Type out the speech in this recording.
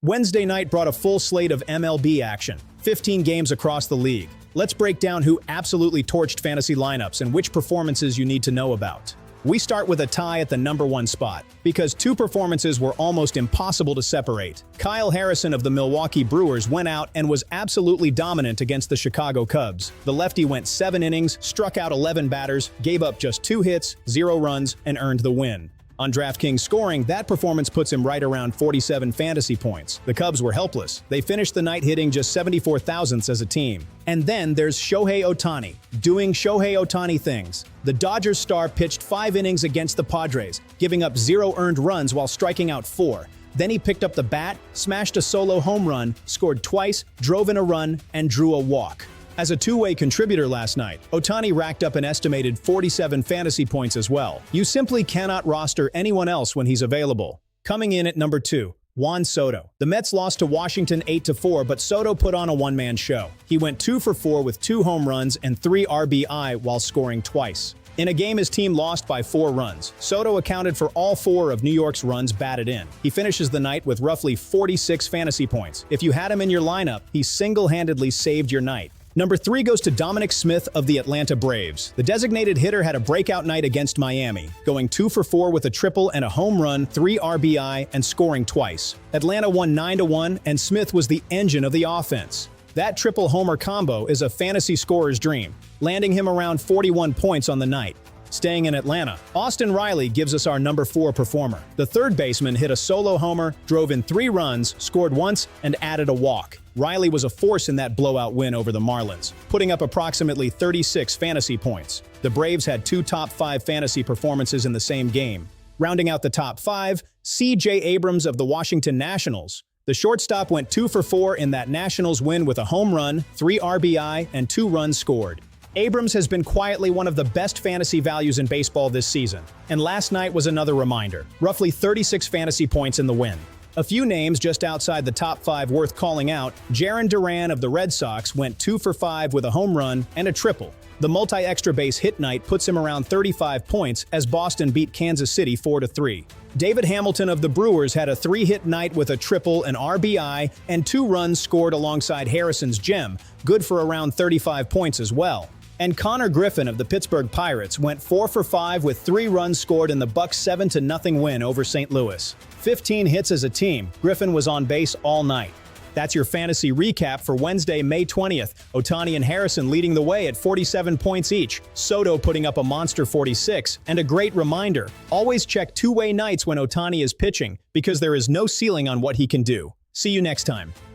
Wednesday night brought a full slate of MLB action, 15 games across the league. Let's break down who absolutely torched fantasy lineups and which performances you need to know about. We start with a tie at the #1 spot, because two performances were almost impossible to separate. Kyle Harrison of the Milwaukee Brewers went out and was absolutely dominant against the Chicago Cubs. The lefty went 7 innings, struck out 11 batters, gave up just 2 hits, 0 runs, and earned the win. On DraftKings scoring, that performance puts him right around 47 fantasy points. The Cubs were helpless. They finished the night hitting just 74 thousandths as a team. And then there's Shohei Ohtani, doing Shohei Ohtani things. The Dodgers star pitched 5 innings against the Padres, giving up 0 earned runs while striking out 4. Then he picked up the bat, smashed a solo home run, scored twice, drove in a run, and drew a walk. As a two-way contributor last night, Ohtani racked up an estimated 47 fantasy points as well. You simply cannot roster anyone else when he's available. Coming in at number 2, Juan Soto. The Mets lost to Washington 8-4, but Soto put on a one-man show. He went 2 for 4 with 2 home runs and 3 RBI while scoring twice. In a game his team lost by 4 runs, Soto accounted for all 4 of New York's runs batted in. He finishes the night with roughly 46 fantasy points. If you had him in your lineup, he single-handedly saved your night. Number 3 goes to Dominic Smith of the Atlanta Braves. The designated hitter had a breakout night against Miami, going 2 for 4 with a triple and a home run, 3 RBI, and scoring twice. Atlanta won 9-1, and Smith was the engine of the offense. That triple homer combo is a fantasy scorer's dream, landing him around 41 points on the night. Staying in Atlanta, Austin Riley gives us our number 4 performer. The third baseman hit a solo homer, drove in 3 runs, scored once, and added a walk. Riley was a force in that blowout win over the Marlins, putting up approximately 36 fantasy points. The Braves had 2 top 5 fantasy performances in the same game. Rounding out the top 5, CJ Abrams of the Washington Nationals. The shortstop went 2 for 4 in that Nationals win with a home run, 3 RBI, and 2 runs scored. Abrams has been quietly one of the best fantasy values in baseball this season, and last night was another reminder. Roughly 36 fantasy points in the win. A few names just outside the top 5 worth calling out. Jarren Duran of the Red Sox went 2 for 5 with a home run and a triple. The multi-extra base hit night puts him around 35 points as Boston beat Kansas City 4-3. David Hamilton of the Brewers had a 3-hit night with a triple, an RBI, and 2 runs scored alongside Harrison's gem, good for around 35 points as well. And Connor Griffin of the Pittsburgh Pirates went 4 for 5 with 3 runs scored in the Bucs' 7-0 win over St. Louis. 15 hits as a team, Griffin was on base all night. That's your fantasy recap for Wednesday, May 20th. Ohtani and Harrison leading the way at 47 points each, Soto putting up a monster 46, and a great reminder, always check two-way nights when Ohtani is pitching, because there is no ceiling on what he can do. See you next time.